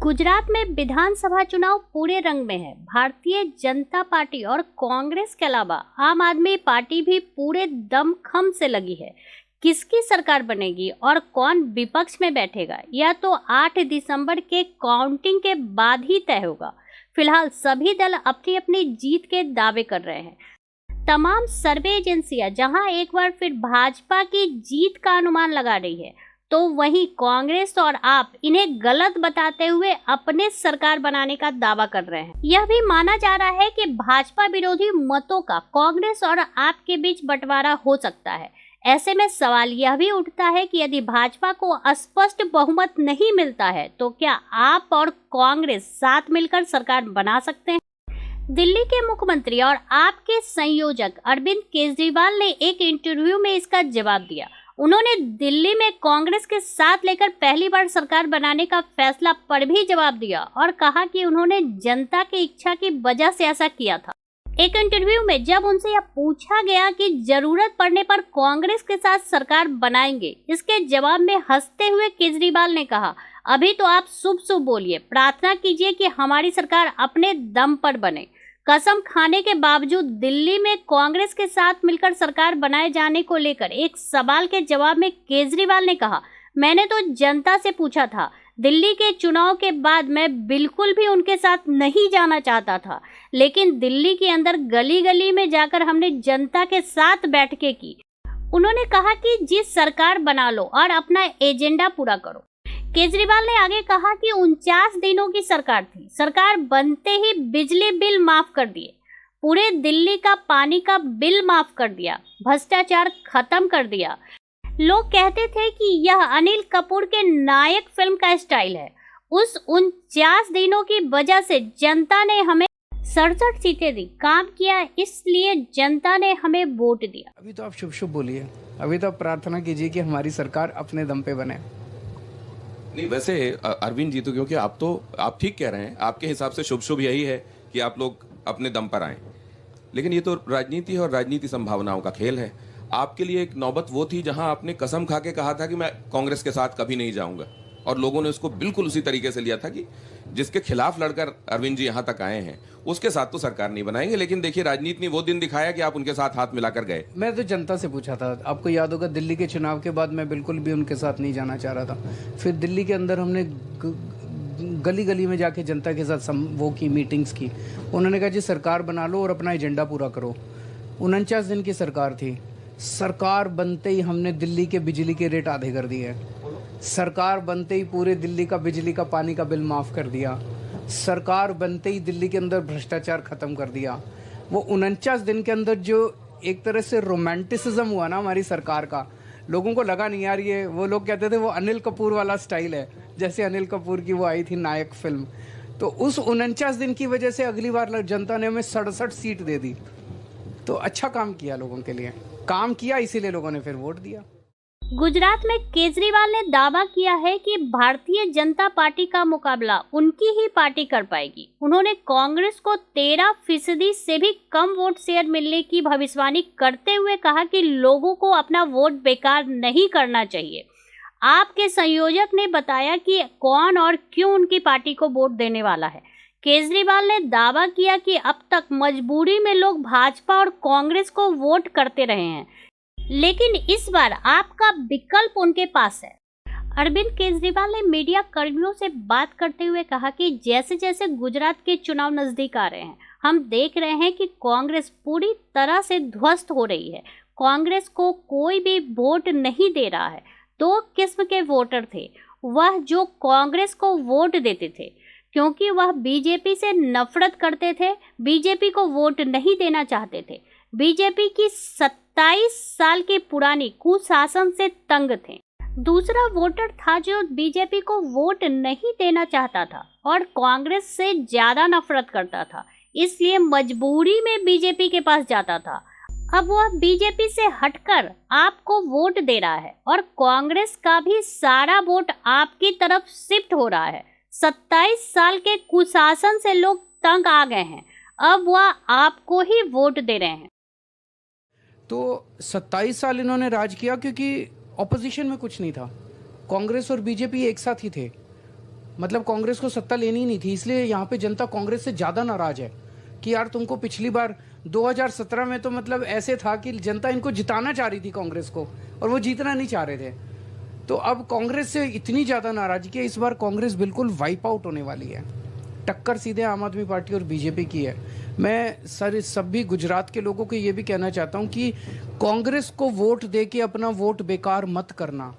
गुजरात में विधानसभा चुनाव पूरे रंग में है। भारतीय जनता पार्टी और कांग्रेस के अलावा आम आदमी पार्टी भी पूरे दमखम से लगी है। किसकी सरकार बनेगी और कौन विपक्ष में बैठेगा, यह तो 8 दिसंबर के काउंटिंग के बाद ही तय होगा। फिलहाल सभी दल अपनी अपनी जीत के दावे कर रहे हैं। तमाम सर्वे एजेंसियां जहां एक बार फिर भाजपा की जीत का अनुमान लगा रही है, तो वहीं कांग्रेस और आप इन्हें गलत बताते हुए अपने सरकार बनाने का दावा कर रहे हैं। यह भी माना जा रहा है कि भाजपा विरोधी मतों का कांग्रेस और आप के बीच बंटवारा हो सकता है। ऐसे में सवाल यह भी उठता है कि यदि भाजपा को स्पष्ट बहुमत नहीं मिलता है, तो क्या आप और कांग्रेस साथ मिलकर सरकार बना सकते हैं? दिल्ली के मुख्यमंत्री और आपके संयोजक अरविंद केजरीवाल ने एक इंटरव्यू में इसका जवाब दिया। उन्होंने दिल्ली में कांग्रेस के साथ लेकर पहली बार सरकार बनाने का फैसला पर भी जवाब दिया और कहा कि उन्होंने जनता की इच्छा की वजह से ऐसा किया था। एक इंटरव्यू में जब उनसे यह पूछा गया कि जरूरत पड़ने पर कांग्रेस के साथ सरकार बनाएंगे, इसके जवाब में हंसते हुए केजरीवाल ने कहा, अभी तो आप शुभ शुभ बोलिए, प्रार्थना कीजिए कि हमारी सरकार अपने दम पर बने। कसम खाने के बावजूद दिल्ली में कांग्रेस के साथ मिलकर सरकार बनाए जाने को लेकर एक सवाल के जवाब में केजरीवाल ने कहा, मैंने तो जनता से पूछा था। दिल्ली के चुनाव के बाद मैं बिल्कुल भी उनके साथ नहीं जाना चाहता था, लेकिन दिल्ली के अंदर गली गली में जाकर हमने जनता के साथ बैठकें की। उन्होंने कहा कि जी सरकार बना लो और अपना एजेंडा पूरा करो। केजरीवाल ने आगे कहा कि 49 दिनों की सरकार थी। सरकार बनते ही बिजली बिल माफ कर दिए, पूरे दिल्ली का पानी का बिल माफ कर दिया, भ्रष्टाचार खत्म कर दिया। लोग कहते थे कि यह अनिल कपूर के नायक फिल्म का स्टाइल है। उस 49 दिनों की वजह से जनता ने हमें 67 सीटें दी, काम किया, इसलिए जनता ने हमें वोट दिया। अभी तो आप शुभ शुभ बोलिए, अभी तो आप प्रार्थना कीजिए कि हमारी सरकार अपने दम पे बने। नहीं, वैसे अरविंद जी, तो क्योंकि आप ठीक कह रहे हैं, आपके हिसाब से शुभ शुभ यही है कि आप लोग अपने दम पर आएं, लेकिन ये तो राजनीति है और राजनीति संभावनाओं का खेल है। आपके लिए एक नौबत वो थी जहां आपने कसम खा के कहा था कि मैं कांग्रेस के साथ कभी नहीं जाऊंगा, और लोगों ने उसको बिल्कुल उसी तरीके से लिया था कि जिसके खिलाफ लड़कर अरविंद जी यहां तक आए हैं उसके साथ तो सरकार नहीं बनाएंगे। लेकिन देखिए, राजनीति ने वो दिन दिखाया कि आप उनके साथ हाथ मिलाकर गए। मैं तो जनता से पूछा था, आपको याद होगा दिल्ली के चुनाव के बाद मैं बिल्कुल भी उनके साथ नहीं जाना चाह रहा था। फिर दिल्ली के अंदर हमने गली गली में जाके जनता के साथ वो की मीटिंग्स की। उन्होंने कहा जी सरकार बना लो और अपना एजेंडा पूरा करो। 49 दिन की सरकार थी। सरकार बनते ही हमने दिल्ली के बिजली के रेट आधे कर दिए। सरकार बनते ही पूरे दिल्ली का बिजली का पानी का बिल माफ़ कर दिया। सरकार बनते ही दिल्ली के अंदर भ्रष्टाचार ख़त्म कर दिया। वो 49 दिन के अंदर जो एक तरह से रोमांटिसिज्म हुआ ना हमारी सरकार का, लोगों को लगा नहीं यार, ये वो लोग कहते थे वो अनिल कपूर वाला स्टाइल है, जैसे अनिल कपूर की वो आई थी नायक फिल्म। तो उस 49 दिन की वजह से अगली बार जनता ने हमें 67 सीट दे दी। तो अच्छा काम किया, लोगों के लिए काम किया, इसीलिए लोगों ने फिर वोट दिया। गुजरात में केजरीवाल ने दावा किया है कि भारतीय जनता पार्टी का मुकाबला उनकी ही पार्टी कर पाएगी। उन्होंने कांग्रेस को 13% से भी कम वोट शेयर मिलने की भविष्यवाणी करते हुए कहा कि लोगों को अपना वोट बेकार नहीं करना चाहिए। आपके संयोजक ने बताया कि कौन और क्यों उनकी पार्टी को वोट देने वाला है। केजरीवाल ने दावा किया कि अब तक मजबूरी में लोग भाजपा और कांग्रेस को वोट करते रहे हैं, लेकिन इस बार आपका विकल्प उनके पास है। अरविंद केजरीवाल ने मीडिया कर्मियों से बात करते हुए कहा कि जैसे जैसे गुजरात के चुनाव नजदीक आ रहे हैं, हम देख रहे हैं कि कांग्रेस पूरी तरह से ध्वस्त हो रही है। कांग्रेस को कोई भी वोट नहीं दे रहा है। 2 किस्म के वोटर थे, वह जो कांग्रेस को वोट देते थे क्योंकि वह बीजेपी से नफरत करते थे, बीजेपी को वोट नहीं देना चाहते थे, बीजेपी की 27 साल की पुरानी कुशासन से तंग थे। दूसरा वोटर था जो बीजेपी को वोट नहीं देना चाहता था और कांग्रेस से ज्यादा नफरत करता था, इसलिए मजबूरी में बीजेपी के पास जाता था। अब वह बीजेपी से हटकर आपको वोट दे रहा है और कांग्रेस का भी सारा वोट आपकी तरफ शिफ्ट हो रहा है। 27 साल के कुशासन से लोग तंग आ गए हैं, अब वह आपको ही वोट दे रहे हैं। तो 27 साल इन्होंने राज किया क्योंकि ऑपोजिशन में कुछ नहीं था। कांग्रेस और बीजेपी एक साथ ही थे। मतलब कांग्रेस को सत्ता लेनी ही नहीं थी, इसलिए यहाँ पे जनता कांग्रेस से ज़्यादा नाराज है कि यार तुमको पिछली बार 2017 में तो मतलब ऐसे था कि जनता इनको जिताना चाह रही थी कांग्रेस को, और वो जीतना नहीं चाह रहे थे। तो अब कांग्रेस से इतनी ज़्यादा नाराजगी है, इस बार कांग्रेस बिल्कुल वाइप आउट होने वाली है। टक्कर सीधे आम आदमी पार्टी और बीजेपी की है। मैं सभी गुजरात के लोगों को ये भी कहना चाहता हूँ कि कांग्रेस को वोट दे के अपना वोट बेकार मत करना।